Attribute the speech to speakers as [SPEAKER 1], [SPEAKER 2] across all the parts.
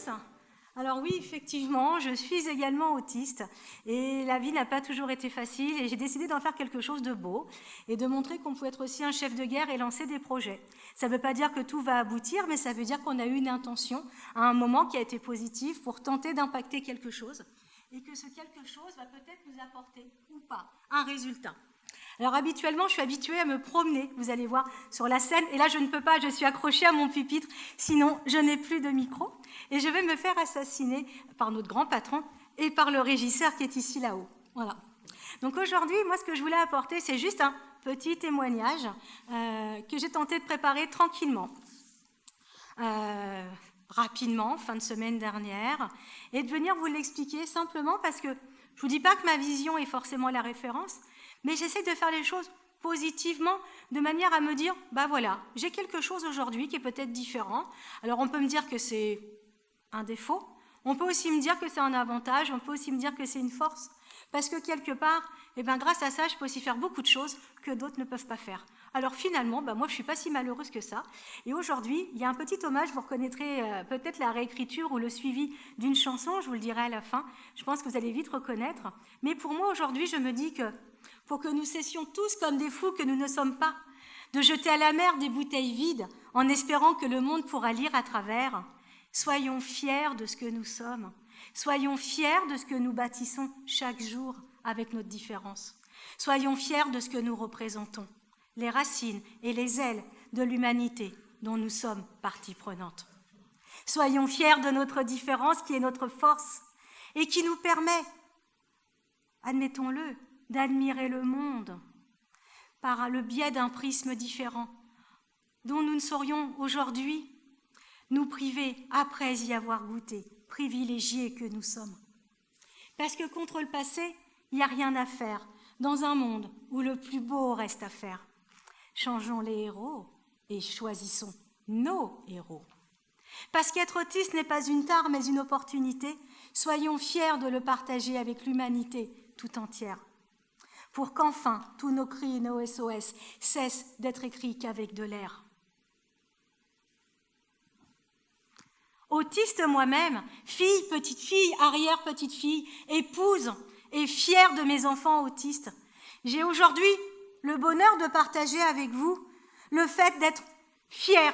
[SPEAKER 1] tous. Alors oui, effectivement, je suis également autiste et la vie n'a pas toujours été facile et j'ai décidé d'en faire quelque chose de beau et de montrer qu'on peut être aussi un chef de guerre et lancer des projets. Ça ne veut pas dire que tout va aboutir, mais ça veut dire qu'on a eu une intention à un moment qui a été positive pour tenter d'impacter quelque chose et que ce quelque chose va peut-être nous apporter ou pas un résultat. Alors habituellement, je suis habituée à me promener, vous allez voir, sur la scène. Et là, je ne peux pas, je suis accrochée à mon pupitre, sinon je n'ai plus de micro. Et je vais me faire assassiner par notre grand patron et par le régisseur qui est ici là-haut. Voilà. Donc aujourd'hui, moi, ce que je voulais apporter, c'est juste un petit témoignage que j'ai tenté de préparer tranquillement. Rapidement, fin de semaine dernière, et de venir vous l'expliquer simplement parce que je ne vous dis pas que ma vision est forcément la référence, mais j'essaie de faire les choses positivement, de manière à me dire, bah voilà, j'ai quelque chose aujourd'hui qui est peut-être différent. Alors on peut me dire que c'est un défaut, on peut aussi me dire que c'est un avantage, on peut aussi me dire que c'est une force, parce que quelque part, eh ben, grâce à ça, je peux aussi faire beaucoup de choses que d'autres ne peuvent pas faire. Alors finalement, moi je ne suis pas si malheureuse que ça. Et aujourd'hui, il y a un petit hommage, vous reconnaîtrez peut-être la réécriture ou le suivi d'une chanson, je vous le dirai à la fin, je pense que vous allez vite reconnaître. Mais pour moi aujourd'hui, je me dis que pour que nous cessions tous comme des fous que nous ne sommes pas, de jeter à la mer des bouteilles vides en espérant que le monde pourra lire à travers, soyons fiers de ce que nous sommes, soyons fiers de ce que nous bâtissons chaque jour avec notre différence, soyons fiers de ce que nous représentons, les racines et les ailes de l'humanité dont nous sommes partie prenante. Soyons fiers de notre différence qui est notre force et qui nous permet, admettons-le, d'admirer le monde par le biais d'un prisme différent, dont nous ne saurions aujourd'hui nous priver après y avoir goûté, privilégiés que nous sommes. Parce que contre le passé, il n'y a rien à faire dans un monde où le plus beau reste à faire. Changeons les héros et choisissons nos héros. Parce qu'être autiste n'est pas une tare mais une opportunité, soyons fiers de le partager avec l'humanité tout entière. Pour qu'enfin tous nos cris et nos SOS cessent d'être écrits qu'avec de l'air. Autiste moi-même, fille, petite fille, arrière-petite fille, épouse et fière de mes enfants autistes, j'ai aujourd'hui le bonheur de partager avec vous le fait d'être fière,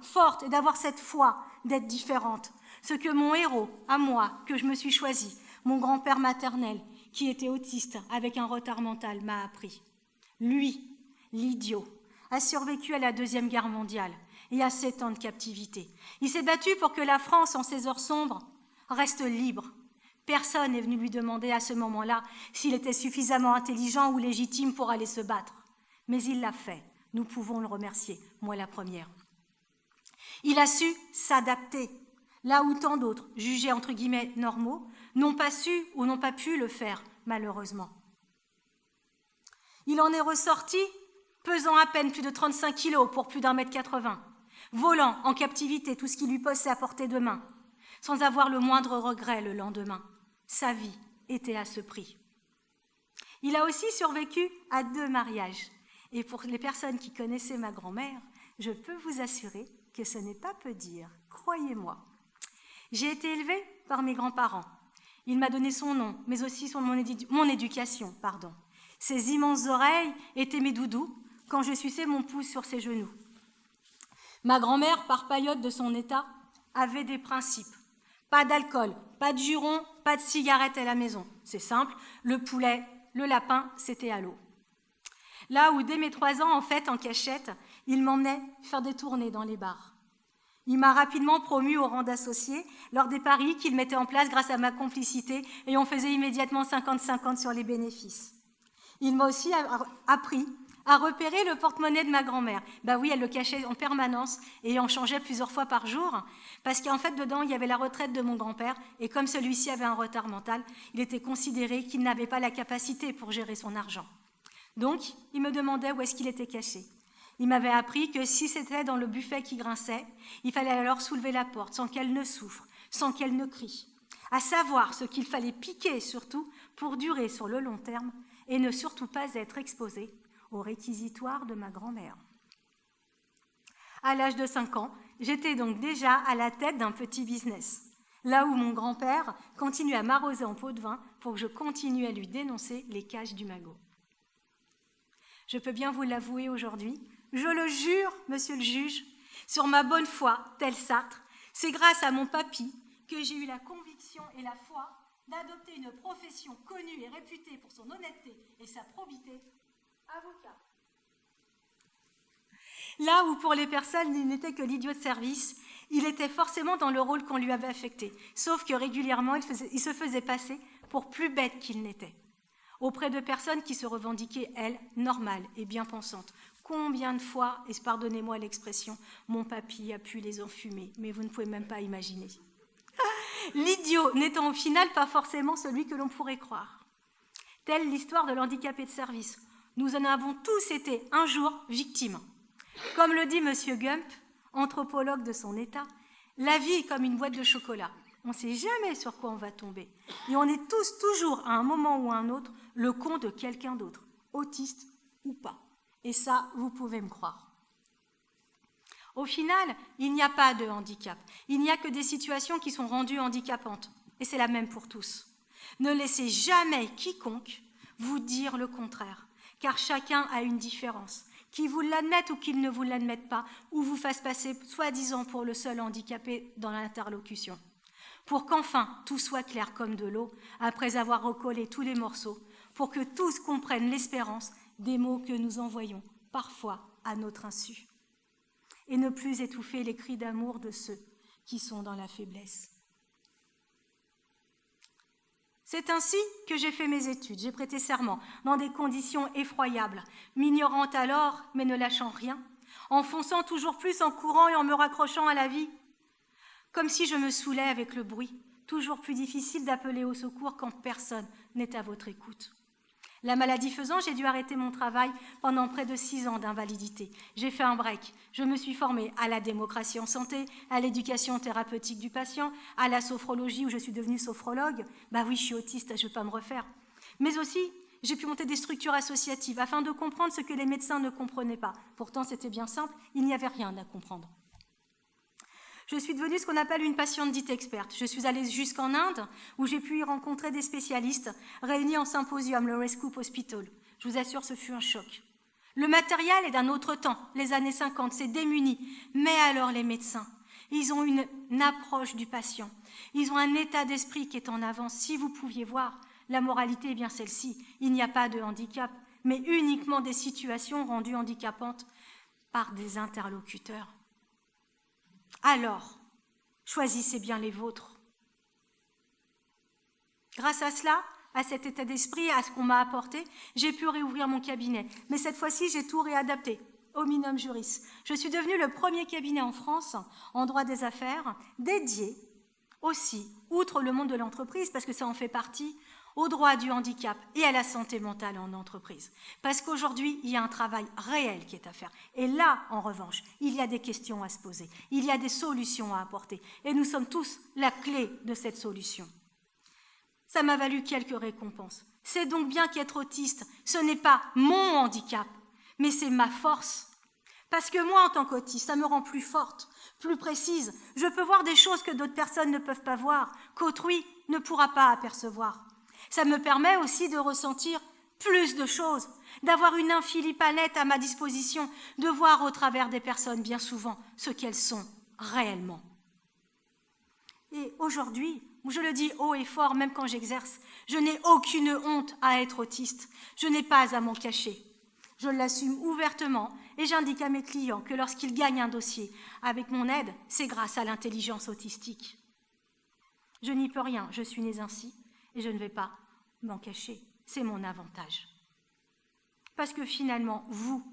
[SPEAKER 1] forte et d'avoir cette foi d'être différente. Ce que mon héros, à moi, que je me suis choisi, mon grand-père maternel, qui était autiste avec un retard mental, m'a appris. Lui, l'idiot, a survécu à la Deuxième Guerre mondiale et à 7 ans de captivité. Il s'est battu pour que la France, en ces heures sombres, reste libre. Personne n'est venu lui demander à ce moment-là s'il était suffisamment intelligent ou légitime pour aller se battre. Mais il l'a fait. Nous pouvons le remercier, moi la première. Il a su s'adapter, là où tant d'autres, jugés entre guillemets normaux, n'ont pas su ou n'ont pas pu le faire, malheureusement. Il en est ressorti, pesant à peine plus de 35 kilos pour plus d'1,80 m, volant en captivité tout ce qui lui passait à portée de main, sans avoir le moindre regret le lendemain. Sa vie était à ce prix. Il a aussi survécu à 2 mariages. Et pour les personnes qui connaissaient ma grand-mère, je peux vous assurer que ce n'est pas peu dire, croyez-moi. J'ai été élevée par mes grands-parents. Il m'a donné son nom, mais aussi mon éducation. Ses immenses oreilles étaient mes doudous quand je suçais mon pouce sur ses genoux. Ma grand-mère, par paillote de son état, avait des principes. Pas d'alcool, pas de juron, pas de cigarette à la maison. C'est simple, le poulet, le lapin, c'était à l'eau. Là où dès mes 3 ans, en fait, en cachette, il m'emmenait faire des tournées dans les bars. Il m'a rapidement promu au rang d'associé lors des paris qu'il mettait en place grâce à ma complicité et on faisait immédiatement 50-50 sur les bénéfices. Il m'a aussi appris à repérer le porte-monnaie de ma grand-mère. Oui, elle le cachait en permanence et en changeait plusieurs fois par jour parce qu'en fait, dedans, il y avait la retraite de mon grand-père et comme celui-ci avait un retard mental, il était considéré qu'il n'avait pas la capacité pour gérer son argent. Donc, il me demandait où est-ce qu'il était caché. Il m'avait appris que si c'était dans le buffet qui grinçait, il fallait alors soulever la porte sans qu'elle ne souffre, sans qu'elle ne crie. À savoir ce qu'il fallait piquer surtout pour durer sur le long terme et ne surtout pas être exposé au réquisitoire de ma grand-mère. À l'âge de 5 ans, J'étais donc déjà à la tête d'un petit business, là où mon grand-père continuait à m'arroser en pot de vin pour que je continue à lui dénoncer les cages du magot. Je peux bien vous l'avouer aujourd'hui, je le jure, monsieur le juge, sur ma bonne foi, tel Sartre, c'est grâce à mon papy que j'ai eu la conviction et la foi d'adopter une profession connue et réputée pour son honnêteté et sa probité, avocat. Là où pour les personnes il n'était que l'idiot de service, il était forcément dans le rôle qu'on lui avait affecté, sauf que régulièrement il se faisait passer pour plus bête qu'il n'était, auprès de personnes qui se revendiquaient, elles, normales et bien pensantes. Combien de fois, et pardonnez-moi l'expression, mon papy a pu les enfumer, mais vous ne pouvez même pas imaginer. L'idiot n'étant au final pas forcément celui que l'on pourrait croire. Telle l'histoire de l'handicapé de service. Nous en avons tous été un jour victimes. Comme le dit M. Gump, anthropologue de son état, la vie est comme une boîte de chocolat. On ne sait jamais sur quoi on va tomber. Et on est tous toujours, à un moment ou à un autre, le con de quelqu'un d'autre, autiste ou pas. Et ça, vous pouvez me croire. Au final, il n'y a pas de handicap. Il n'y a que des situations qui sont rendues handicapantes. Et c'est la même pour tous. Ne laissez jamais quiconque vous dire le contraire, car chacun a une différence. Qu'il vous l'admette ou qu'il ne vous l'admette pas, ou vous fasse passer soi-disant pour le seul handicapé dans l'interlocution. Pour qu'enfin tout soit clair comme de l'eau, après avoir recollé tous les morceaux, pour que tous comprennent l'espérance des mots que nous envoyons, parfois à notre insu, et ne plus étouffer les cris d'amour de ceux qui sont dans la faiblesse. C'est ainsi que j'ai fait mes études. J'ai prêté serment dans des conditions effroyables, m'ignorant alors, mais ne lâchant rien, en fonçant toujours plus en courant et en me raccrochant à la vie, comme si je me saoulais avec le bruit, toujours plus difficile d'appeler au secours quand personne n'est à votre écoute. La maladie faisant, j'ai dû arrêter mon travail pendant près de 6 ans d'invalidité. J'ai fait un break. Je me suis formée à la démocratie en santé, à l'éducation thérapeutique du patient, à la sophrologie où je suis devenue sophrologue. Bah oui, je suis autiste, je ne vais pas me refaire. Mais aussi, j'ai pu monter des structures associatives afin de comprendre ce que les médecins ne comprenaient pas. Pourtant, c'était bien simple, il n'y avait rien à comprendre. Je suis devenue ce qu'on appelle une patiente dite experte. Je suis allée jusqu'en Inde, où j'ai pu y rencontrer des spécialistes réunis en symposium, le Rescue Hospital. Je vous assure, ce fut un choc. Le matériel est d'un autre temps, les années 50, c'est démuni. Mais alors les médecins, ils ont une approche du patient. Ils ont un état d'esprit qui est en avance. Si vous pouviez voir, la moralité est bien celle-ci. Il n'y a pas de handicap, mais uniquement des situations rendues handicapantes par des interlocuteurs. Alors, choisissez bien les vôtres. Grâce à cela, à cet état d'esprit, à ce qu'on m'a apporté, j'ai pu réouvrir mon cabinet. Mais cette fois-ci, j'ai tout réadapté. Hominum juris. Je suis devenue le premier cabinet en France, en droit des affaires, dédié aussi, outre le monde de l'entreprise, parce que ça en fait partie, au droit du handicap et à la santé mentale en entreprise. Parce qu'aujourd'hui, il y a un travail réel qui est à faire. Et là, en revanche, il y a des questions à se poser. Il y a des solutions à apporter. Et nous sommes tous la clé de cette solution. Ça m'a valu quelques récompenses. C'est donc bien qu'être autiste, ce n'est pas mon handicap, mais c'est ma force. Parce que moi, en tant qu'autiste, ça me rend plus forte, plus précise. Je peux voir des choses que d'autres personnes ne peuvent pas voir, qu'autrui ne pourra pas apercevoir. Ça me permet aussi de ressentir plus de choses, d'avoir une infinie palette à ma disposition, de voir au travers des personnes bien souvent ce qu'elles sont réellement. Et aujourd'hui, je le dis haut et fort, même quand j'exerce, je n'ai aucune honte à être autiste. Je n'ai pas à m'en cacher. Je l'assume ouvertement et j'indique à mes clients que lorsqu'ils gagnent un dossier avec mon aide, c'est grâce à l'intelligence autistique. Je n'y peux rien, je suis née ainsi. Et je ne vais pas m'en cacher, c'est mon avantage. Parce que finalement, vous,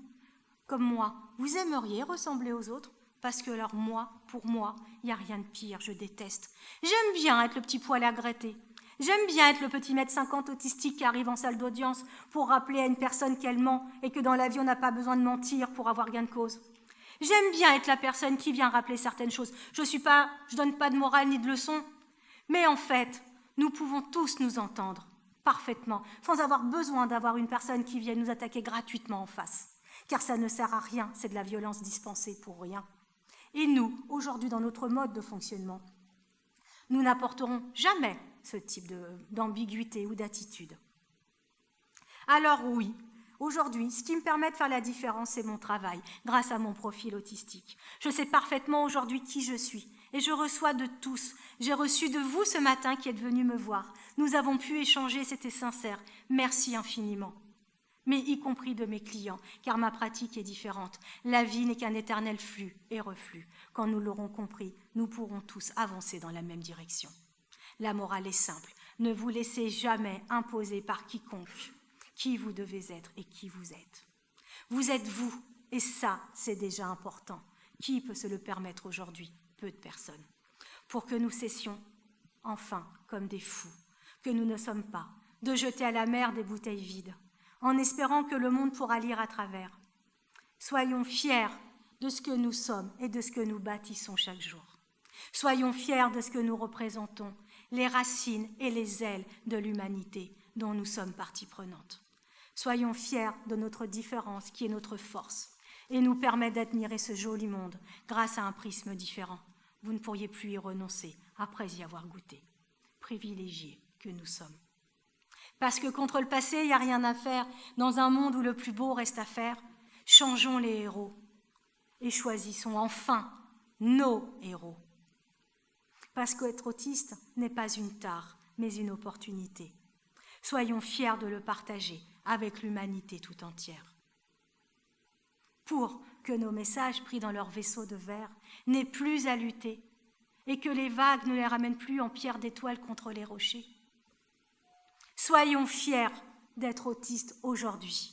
[SPEAKER 1] comme moi, vous aimeriez ressembler aux autres, parce que alors moi, pour moi, il n'y a rien de pire, je déteste. J'aime bien être le petit poil à gratter. J'aime bien être le petit mètre 50 autistique qui arrive en salle d'audience pour rappeler à une personne qu'elle ment et que dans la vie, on n'a pas besoin de mentir pour avoir gain de cause. J'aime bien être la personne qui vient rappeler certaines choses. Je donne pas de morale ni de leçon, mais en fait, nous pouvons tous nous entendre parfaitement, sans avoir besoin d'avoir une personne qui vienne nous attaquer gratuitement en face. Car ça ne sert à rien, c'est de la violence dispensée pour rien. Et nous, aujourd'hui, dans notre mode de fonctionnement, nous n'apporterons jamais ce type d'ambiguïté ou d'attitude. Alors oui, aujourd'hui, ce qui me permet de faire la différence, c'est mon travail, grâce à mon profil autistique. Je sais parfaitement aujourd'hui qui je suis et je reçois de tous. J'ai reçu de vous ce matin qui êtes venus me voir. Nous avons pu échanger, c'était sincère. Merci infiniment. Mais y compris de mes clients, car ma pratique est différente. La vie n'est qu'un éternel flux et reflux. Quand nous l'aurons compris, nous pourrons tous avancer dans la même direction. La morale est simple. Ne vous laissez jamais imposer par quiconque qui vous devez être et qui vous êtes. Vous êtes vous, et ça, c'est déjà important. Qui peut se le permettre aujourd'hui? Peu de personnes. Pour que nous cessions, enfin, comme des fous, que nous ne sommes pas, de jeter à la mer des bouteilles vides, en espérant que le monde pourra lire à travers. Soyons fiers de ce que nous sommes et de ce que nous bâtissons chaque jour. Soyons fiers de ce que nous représentons, les racines et les ailes de l'humanité dont nous sommes partie prenante. Soyons fiers de notre différence qui est notre force et nous permet d'admirer ce joli monde grâce à un prisme différent. Vous ne pourriez plus y renoncer après y avoir goûté. Privilégiés que nous sommes. Parce que contre le passé, il n'y a rien à faire. Dans un monde où le plus beau reste à faire, changeons les héros et choisissons enfin nos héros. Parce qu'être autiste n'est pas une tare, mais une opportunité. Soyons fiers de le partager avec l'humanité tout entière. Pour que nos messages pris dans leur vaisseau de verre n'aient plus à lutter et que les vagues ne les ramènent plus en pierre d'étoile contre les rochers. Soyons fiers d'être autistes aujourd'hui.